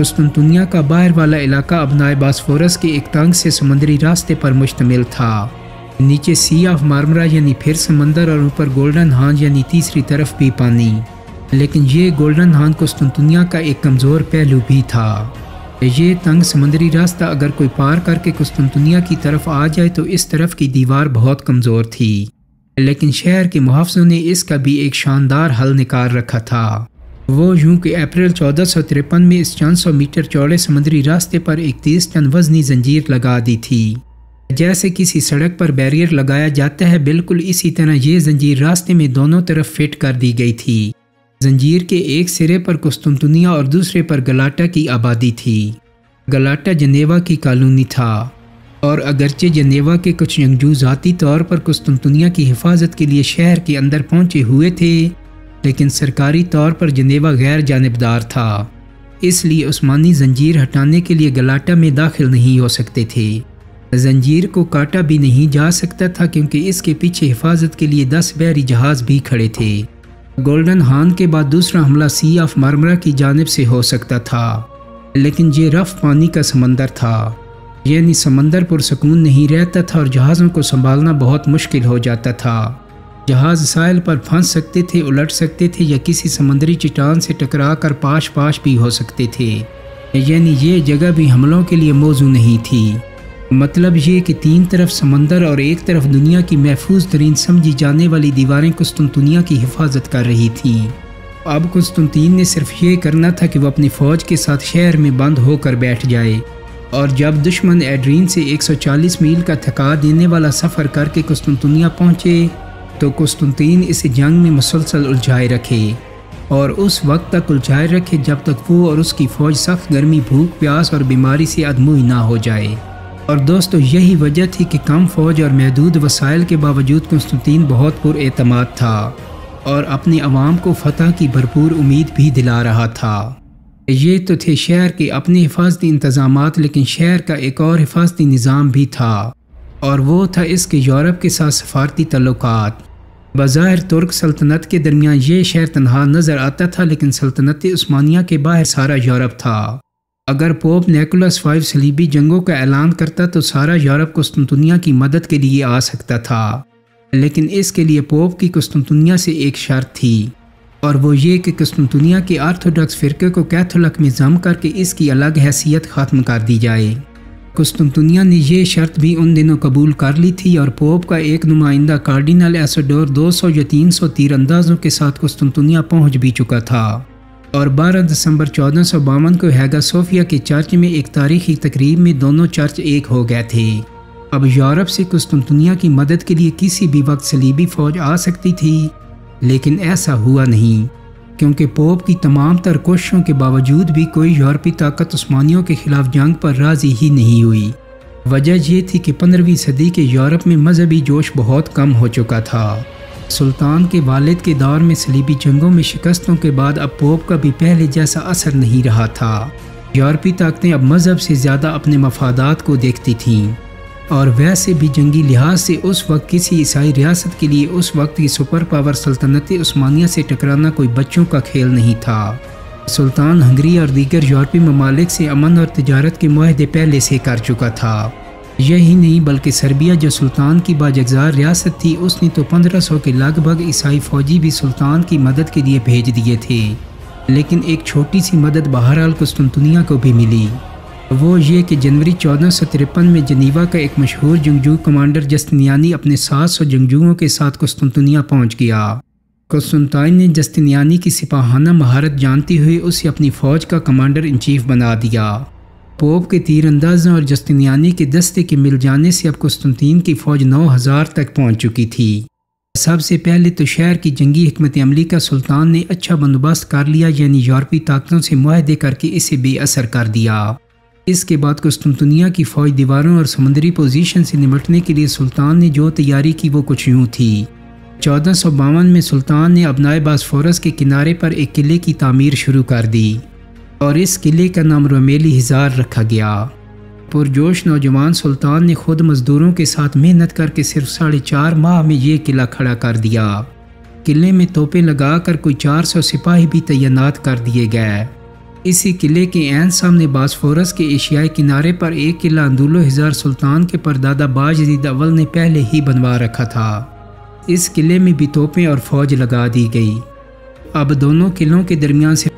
قسطنطنیہ کا باہر والا علاقہ ابنائے باسفورس کے ایک تنگ سے سمندری راستے پر مشتمل تھا۔ نیچے سی آف مارمرا یعنی پھر سمندر اور اوپر گولڈن ہان یعنی تیسری طرف بھی پانی، لیکن یہ گولڈن ہان قسطنطنیہ کا ایک کمزور پہلو بھی تھا۔ یہ تنگ سمندری راستہ اگر کوئی پار کر کے قسطنطنیہ کی طرف آ جائے تو اس طرف کی دیوار بہت کمزور تھی، لیکن شہر کے محافظوں نے اس کا بھی ایک شاندار حل نکال رکھا تھا۔ وہ یوں کہ اپریل 1453 میں اس 400 میٹر چوڑے سمندری راستے پر ایک 30 ٹن وزنی زنجیر لگا دی تھی۔ جیسے کسی سڑک پر بیریئر لگایا جاتا ہے، بالکل اسی طرح یہ زنجیر راستے میں دونوں طرف فٹ کر دی گئی تھی۔ زنجیر کے ایک سرے پر قسطنطنیہ اور دوسرے پر گلاٹا کی آبادی تھی۔ گلاٹا جنیوا کی کالونی تھا، اور اگرچہ جنیوا کے کچھ جنگجو ذاتی طور پر قسطنطنیہ کی حفاظت کے لیے شہر کے اندر پہنچے ہوئے تھے، لیکن سرکاری طور پر جنیوا غیر جانبدار تھا، اس لیے عثمانی زنجیر ہٹانے کے لیے گلاٹا میں داخل نہیں ہو سکتے تھے۔ زنجیر کو کاٹا بھی نہیں جا سکتا تھا کیونکہ اس کے پیچھے حفاظت کے لیے 10 بحری جہاز بھی کھڑے تھے۔ گولڈن ہان کے بعد دوسرا حملہ سی آف مارمرا کی جانب سے ہو سکتا تھا، لیکن یہ رف پانی کا سمندر تھا، یعنی سمندر پرسکون نہیں رہتا تھا اور جہازوں کو سنبھالنا بہت مشکل ہو جاتا تھا۔ جہاز ساحل پر پھنس سکتے تھے، الٹ سکتے تھے یا کسی سمندری چٹان سے ٹکرا کر پاش بھی ہو سکتے تھے، یعنی یہ جگہ بھی حملوں کے لیے موزوں نہیں تھی۔ مطلب یہ کہ 3 طرف سمندر اور ایک طرف دنیا کی محفوظ ترین سمجھی جانے والی دیواریں قسطنطنیہ کی حفاظت کر رہی تھیں۔ اب قسطنطین نے صرف یہ کرنا تھا کہ وہ اپنی فوج کے ساتھ شہر میں بند ہو کر بیٹھ جائے، اور جب دشمن ایڈرین سے 140 میل کا تھکا دینے والا سفر کر کے قسطنطنیہ پہنچے تو قسطنطین اسے جنگ میں مسلسل الجھائے رکھے، اور اس وقت تک الجھائے رکھے جب تک وہ اور اس کی فوج سخت گرمی، بھوک، پیاس اور بیماری سے ادموئی نہ ہو جائے۔ اور دوستو، یہی وجہ تھی کہ کم فوج اور محدود وسائل کے باوجود قسطنطین بہت پر اعتماد تھا اور اپنی عوام کو فتح کی بھرپور امید بھی دلا رہا تھا۔ یہ تو تھے شہر کے اپنے حفاظتی انتظامات، لیکن شہر کا ایک اور حفاظتی نظام بھی تھا، اور وہ تھا اس کے یورپ کے ساتھ سفارتی تعلقات۔ بظاہر ترک سلطنت کے درمیان یہ شہر تنہا نظر آتا تھا، لیکن سلطنت عثمانیہ کے باہر سارا یورپ تھا۔ اگر پوپ نیکولس 5 صلیبی جنگوں کا اعلان کرتا تو سارا یورپ قسطنطنیہ کی مدد کے لیے آ سکتا تھا، لیکن اس کے لیے پوپ کی قسطنطنیہ سے ایک شرط تھی، اور وہ یہ کہ قسطنطنیہ کے آرتھوڈاکس فرقے کو کیتھولک میں ضم کر کے اس کی الگ حیثیت ختم کر دی جائے۔ قسطنطنیہ نے یہ شرط بھی ان دنوں قبول کر لی تھی، اور پوپ کا ایک نمائندہ کارڈینل ایسوڈور 200 یا 300 تیر اندازوں کے ساتھ قسطنطنیہ پہنچ بھی چکا تھا، اور 12 دسمبر 1452 کو ہیگا صوفیہ کے چرچ میں ایک تاریخی تقریب میں دونوں چرچ ایک ہو گئے تھے۔ اب یورپ سے قسطنطنیہ کی مدد کے لیے کسی بھی وقت صلیبی فوج آ سکتی تھی، لیکن ایسا ہوا نہیں، کیونکہ پوپ کی تمام تر کوششوں کے باوجود بھی کوئی یورپی طاقت عثمانیوں کے خلاف جنگ پر راضی ہی نہیں ہوئی۔ وجہ یہ تھی کہ 15ویں صدی کے یورپ میں مذہبی جوش بہت کم ہو چکا تھا۔ سلطان کے والد کے دور میں صلیبی جنگوں میں شکستوں کے بعد اب پوپ کا بھی پہلے جیسا اثر نہیں رہا تھا۔ یورپی طاقتیں اب مذہب سے زیادہ اپنے مفادات کو دیکھتی تھیں، اور ویسے بھی جنگی لحاظ سے اس وقت کسی عیسائی ریاست کے لیے اس وقت کی سپر پاور سلطنت عثمانیہ سے ٹکرانا کوئی بچوں کا کھیل نہیں تھا۔ سلطان ہنگری اور دیگر یورپی ممالک سے امن اور تجارت کے معاہدے پہلے سے کر چکا تھا۔ یہی نہیں بلکہ سربیا جو سلطان کی باجگزار ریاست تھی، اس نے تو 1500 کے لگ بھگ عیسائی فوجی بھی سلطان کی مدد کے لیے بھیج دیے تھے، لیکن ایک چھوٹی سی مدد بہرحال قسطنطنیہ کو بھی ملی۔ وہ یہ کہ جنوری 1453 میں جنیوا کا ایک مشہور جنگجو کمانڈر جسٹینیانی اپنے 700 جنگجوؤں کے ساتھ قسطنطنیہ پہنچ گیا۔ قسطنطین نے جسٹینیانی کی سپاہانہ مہارت جانتے ہوئے اسے اپنی فوج کا کمانڈر ان چیف بنا دیا۔ پوپ کے تیر اندازوں اور جسٹینیانی کے دستے کے مل جانے سے اب قسطنطین کی فوج 9000 تک پہنچ چکی تھی۔ سب سے پہلے تو شہر کی جنگی حکمت عملی کا سلطان نے اچھا بندوبست کر لیا، یعنی یورپی طاقتوں سے معاہدے کر کے اسے بے اثر کر دیا۔ اس کے بعد قسطنطنیہ کی فوج دیواروں اور سمندری پوزیشن سے نمٹنے کے لیے سلطان نے جو تیاری کی وہ کچھ یوں تھی۔ 1452 میں سلطان نے ابنائے باسفورس کے کنارے پر ایک قلعے کی تعمیر شروع کر دی، اور اس قلعے کا نام رومیلی ہزار رکھا گیا۔ پرجوش نوجوان سلطان نے خود مزدوروں کے ساتھ محنت کر کے صرف 4.5 ماہ میں یہ قلعہ کھڑا کر دیا۔ قلعے میں توپیں لگا کر کوئی 400 سپاہی بھی تعینات کر دیے گئے۔ اسی قلعے کے عین سامنے باسفورس کے ایشیائی کنارے پر ایک قلعہ اندولو ہزار سلطان کے پردادا باجدید اول نے پہلے ہی بنوا رکھا تھا۔ اس قلعے میں بھی توپیں اور فوج لگا دی گئی۔ اب دونوں قلعوں کے درمیان سے